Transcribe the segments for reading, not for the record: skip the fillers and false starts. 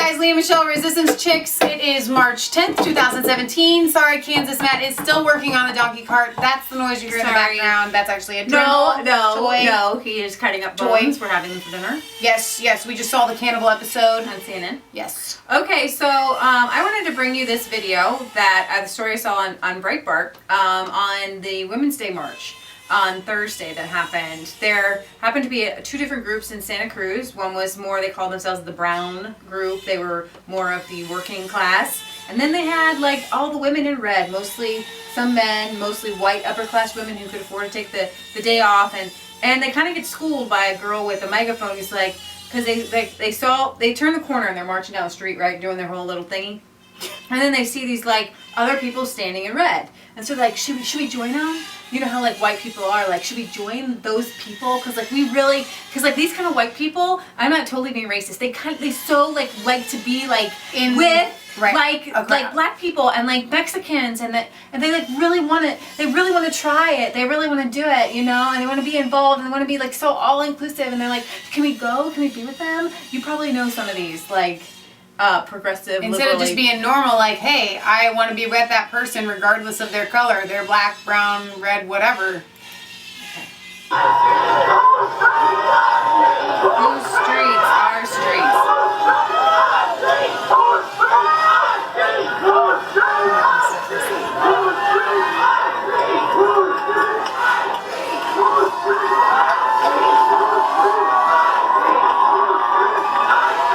guys, Leah Michelle, Resistance Chicks. It is March 10th, 2017. Sorry, Kansas Matt is still working on the donkey cart. That's the noise you hear in the background. That's actually a Dremel toy. No, he is cutting up bones. We're having them for dinner. Yes, we just saw the cannibal episode on CNN. Yes. Okay, so I wanted to bring you this video that the story I saw on Breitbart on the Women's Day March on Thursday that happened. There happened to be two different groups in Santa Cruz. One was more, they called themselves the brown group. They were more of the working class. And then they had like all the women in red, mostly some men, mostly white upper class women who could afford to take the day off. And they kind of get schooled by a girl with a megaphone who's like, because they turn the corner and they're marching down the street, right, doing their whole little thingy. And then they see these like other people standing in red. And so like, should we join them? You know how like white people are, like, should we join those people? Cause like these kind of white people, I'm not totally being racist. They so like to be like like black people and like Mexicans and they like really want to try it. They really want to do it, you know, and they want to be involved and they want to be like so all inclusive and they're like, can we go? Can we be with them? You probably know some of these like progressive instead of just being normal, like, hey, I want to be with that person regardless of their color, they're black, brown, red, whatever. Whose streets are streets?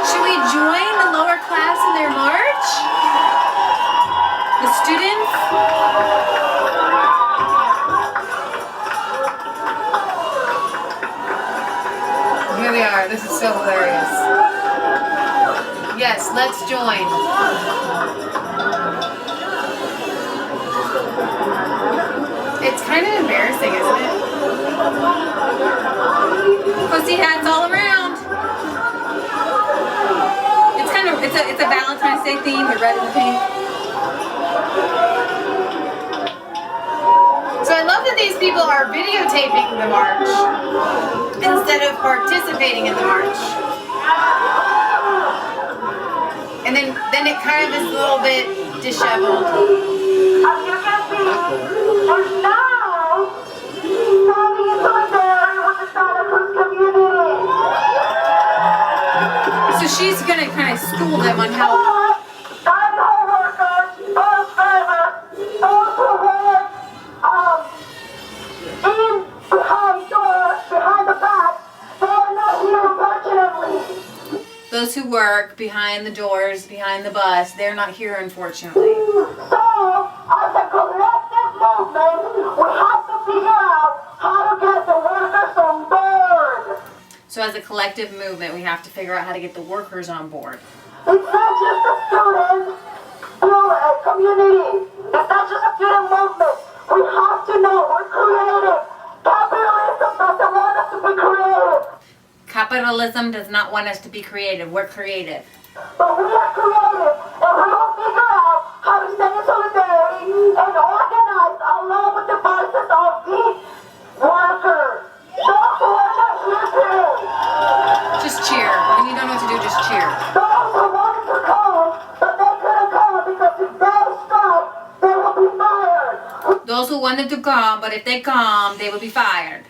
Should we join the lower class in their march? The students? Here they are. This is so hilarious. Yes, let's join. It's kind of embarrassing, isn't it? Pussy hats all around. It's a Valentine's Day theme, the red and the pink. So I love that these people are videotaping the march instead of participating in the march. And then it kind of is a little bit disheveled. As you can see, there's now coming in solidarity with the Santa Cruz community. So she's gonna kind of school them on how. Those who work behind the doors, behind the bus, they're not here, unfortunately. So, as a collective movement, we have to figure out how to get the workers on board. So as a collective movement, we have to figure out how to get the workers on board. It's not just a student community. It's not just a student movement. We have to know we're creative. Capitalism doesn't want us to be creative. Capitalism does not want us to be creative. We're creative. But we are creative, and we will figure out how to stand in solidarity and organize along with the voices of these workers. Those who are not here today. Just cheer. When you don't know what to do, just cheer. Those who wanted to come, but they couldn't come because if they strike, they will be fired. Those who wanted to come, but if they come, they will be fired.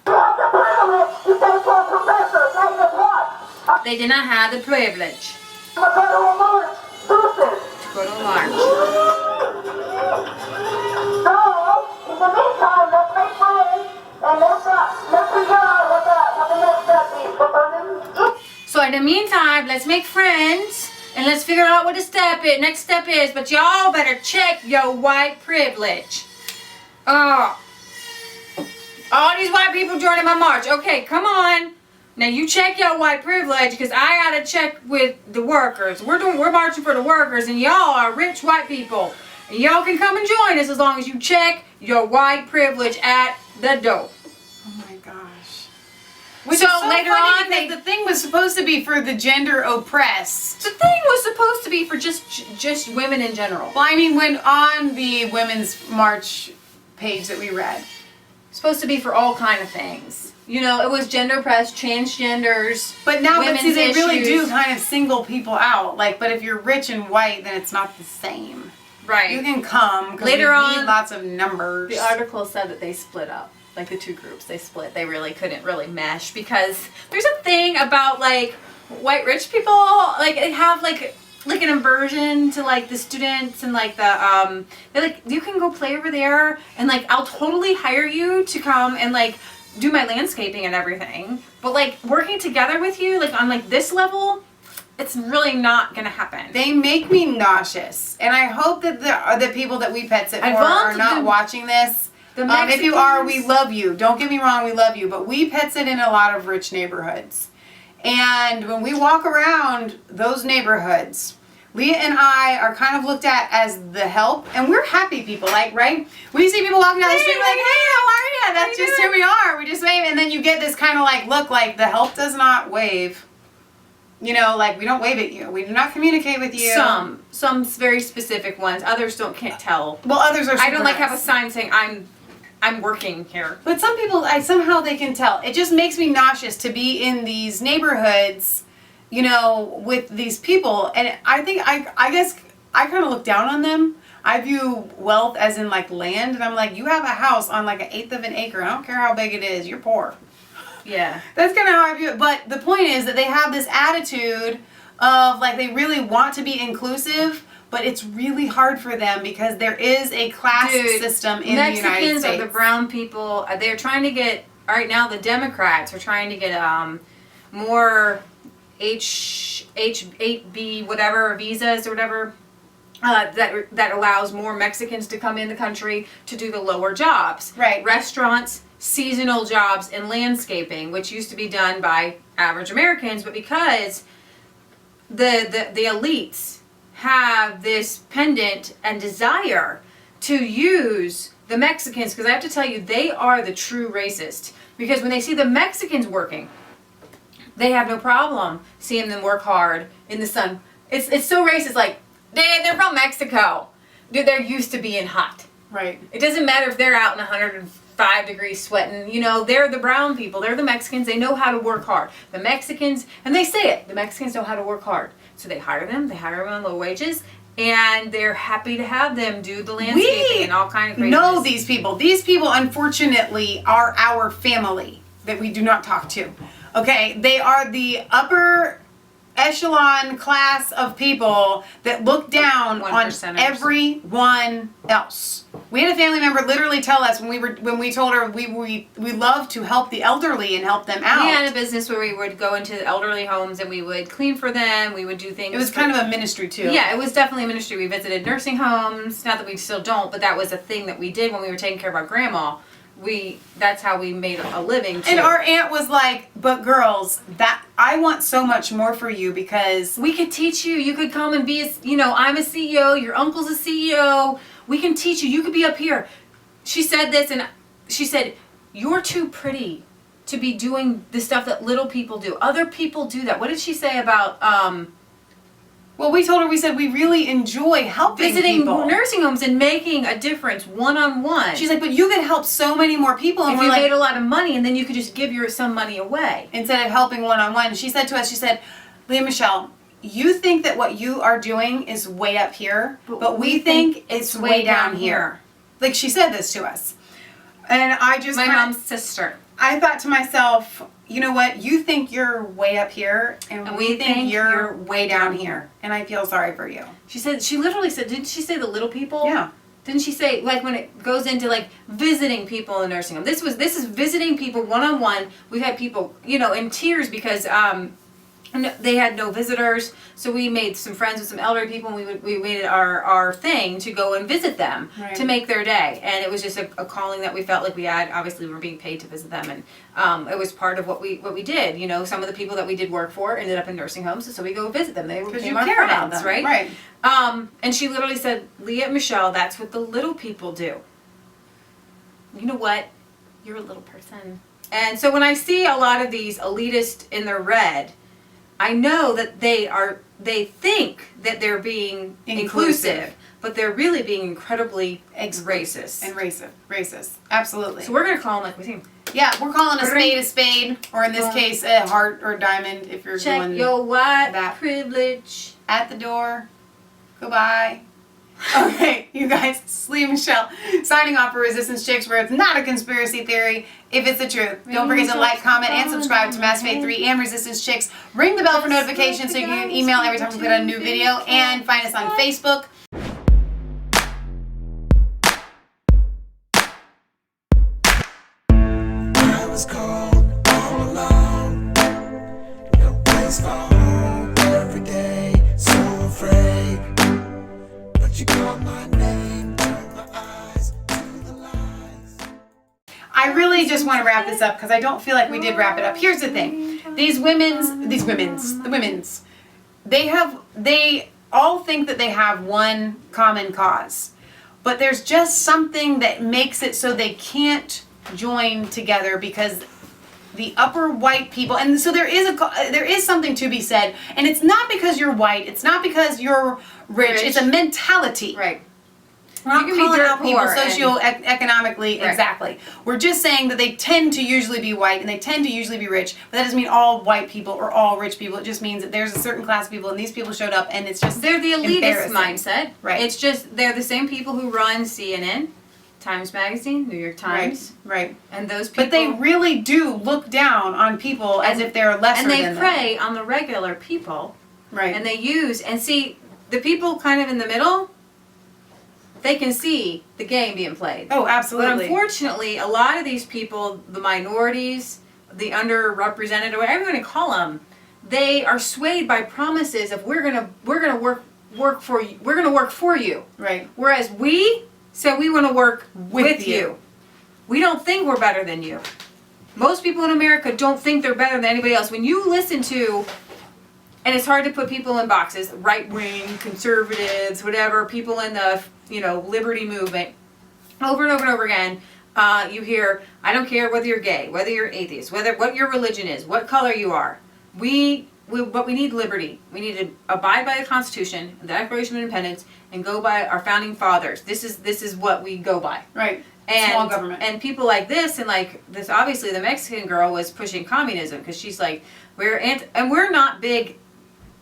We have the privilege to take care of professors. They did what? They did not have the privilege I'm going to go to a march. Deuces. to go to a march. So, in the meantime, let's make friends and let's figure out what the next step is. So in the meantime, let's make friends and let's figure out what the next step is. But y'all better check your white privilege. Oh, all these white people joining my march. Okay, come on. Now you check your white privilege because I gotta check with the workers. We're marching for the workers, and y'all are rich white people. And y'all can come and join us as long as you check your white privilege at the door. Oh my gosh. Which So is so later funny on, the thing was supposed to be for the gender oppressed. The thing was supposed to be for just women in general. Well, I mean, when on the Women's March page that we read, supposed to be for all kind of things. You know, it was gender oppressed, transgenders. But now, women's see, they really do issues. kind of single people out. Like, but if you're rich and white, then it's not the same. Right. You can come because Later we on, need lots of numbers. The article said that they split up. Like the two groups, they split. They really couldn't really mesh because there's a thing about like white rich people, like they have like an aversion to like the students and like the they're like, you can go play over there and like I'll totally hire you to come and like do my landscaping and everything, but like working together with you like on like this level, it's really not gonna happen. They make me nauseous, and I hope that the people that we pet sit for are not watching this. If you are, we love you. Don't get me wrong, we love you, but we pet sit in a lot of rich neighborhoods, and when we walk around those neighborhoods, Leah and I are kind of looked at as the help, and we're happy people, like, right? We see people walking down the street like, hey, how are you? That's just who we are. We just wave, and then you get this kind of like look like the help does not wave. You know, like, we don't wave at you. We do not communicate with you. Some very specific ones. Others can't tell. Well, others are super I don't like nice. have a sign saying I'm working here. But some people, somehow they can tell. It just makes me nauseous to be in these neighborhoods, you know, with these people. And I think, I guess, I kind of look down on them. I view wealth as in, like, land. And I'm like, you have a house on, like, 1/8 of an acre. I don't care how big it is. You're poor. Yeah. That's kind of how I view it. But the point is that they have this attitude of, like, they really want to be inclusive, but it's really hard for them because there is a class system in the United States. Mexicans or the brown people, they're trying to get, right now the Democrats are trying to get more H-8B whatever visas or whatever that allows more Mexicans to come in the country to do the lower jobs. Right. Restaurants, seasonal jobs, and landscaping, which used to be done by average Americans, but because the elites have this pendant and desire to use the Mexicans, because I have to tell you, they are the true racist. Because when they see the Mexicans working, they have no problem seeing them work hard in the sun. It's so racist, like, they're from Mexico. Dude, they're used to being hot. Right. It doesn't matter if they're out in 105 degrees sweating. You know, they're the brown people. They're the Mexicans. They know how to work hard. The Mexicans, and they say it, the Mexicans know how to work hard. So they hire them. They hire them on low wages. And they're happy to have them do the landscaping and all kind of craziness. We know these people. These people, unfortunately, are our family that we do not talk to. Okay? They are the upper echelon class of people that look down on everyone else. We had a family member literally tell us when we told her we love to help the elderly and help them out. We had a business where we would go into the elderly homes and we would clean for them. We would do things. It was kind of a ministry too. Yeah, it was definitely a ministry. We visited nursing homes. Not that we still don't, but that was a thing that we did when we were taking care of our grandma. That's how we made a living too. And our aunt was like, but girls, that I want so much more for you because we could teach you. You could come and be I'm a CEO, your uncle's a CEO. We can teach you. You could be up here. She said this, and she said, you're too pretty to be doing the stuff that little people do. Other people do that. What did she say about well, we told her, we said we really enjoy helping visiting people. Nursing homes and making a difference one-on-one. She's like, but you could help so many more people. And if we're you like, made a lot of money, and then you could just give some money away. Instead of helping one-on-one. She said to us, she said, Leah Michelle, you think that what you are doing is way up here, but we think it's way down here. Like, she said this to us. And I just... My mom's sister. I thought to myself, you know what? You think you're way up here, and we think you're way down here. And I feel sorry for you. She literally said, didn't she say the little people? Yeah. Didn't she say, like, when it goes into, like, visiting people in the nursing home? This is visiting people one-on-one. We've had people, in tears because they had no visitors. So we made some friends with some elderly people, and we made it our thing to go and visit them to make their day. And it was just a calling that we felt like we had. Obviously, we were being paid to visit them, and it was part of what we did. Some of the people that we did work for ended up in nursing homes, so we go visit them. They became our friends, right? Right. And she literally said, Leah and Michelle, that's what the little people do. You know what? You're a little person. And so when I see a lot of these elitists in their red, I know that they think that they're being inclusive, but they're really being incredibly racist. And racist. Absolutely. So we're going to call them like we think. Yeah, we're calling a spade, or in this case, a heart or diamond if you're Check doing your white that. privilege. At the door. Goodbye. Okay, you guys, Slee Michelle signing off for Resistance Chicks, where it's not a conspiracy theory if it's the truth. Don't forget to like, comment, and subscribe to Mass Faith 3 and Resistance Chicks. Ring the bell for notifications so you can get an email every time we put out a new video, and find us on Facebook. I was cold all alone. No place for home every day. So afraid. But you called my name. Turned my eyes to the lies. I really just want to wrap this up because I don't feel like we did wrap it up. Here's the thing. The women's, they all think that they have one common cause. But there's just something that makes it so they can't join together because the upper white people, and so there is something to be said, and it's not because you're white, it's not because you're rich. It's a mentality. Right. We're not You can be calling dirt out people poor socioeconomically, Right. exactly. We're just saying that they tend to usually be white and they tend to usually be rich, but that doesn't mean all white people or all rich people. It just means that there's a certain class of people and these people showed up and it's just They're the elitist embarrassing. mindset. Right. It's just, they're the same people who run CNN, Times Magazine, New York Times. Right. And those people. But they really do look down on people as if they're lesser and they than prey on the regular people. them. Right. And they use, and see, the people kind of in the middle, they can see the game being played. Oh, But absolutely. unfortunately, a lot of these people, the minorities, the underrepresented, or whatever you want to call them, they are swayed by promises of we're gonna work for you. We're gonna work for you. Right. Whereas we say we want to work with you. you. We don't think we're better than you. Most people in America don't think they're better than anybody else. When you listen to, and it's hard to put people in boxes, right wing, conservatives, whatever, people in the liberty movement, over and over and over again, you hear, I don't care whether you're gay, whether you're atheist, what your religion is, what color you are. But we need liberty. We need to abide by the Constitution, the Declaration of Independence, and go by our founding fathers. This is what we go by. Right. And, Small government. And people like this, and like this, obviously the Mexican girl was pushing communism because she's like, we're not big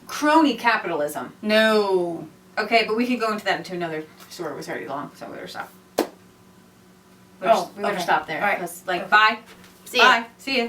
crony capitalism. No. Okay, but we can go into that into another story. It was already long, so we better stop. We better stop there. All right. Bye. See ya. Bye. See ya.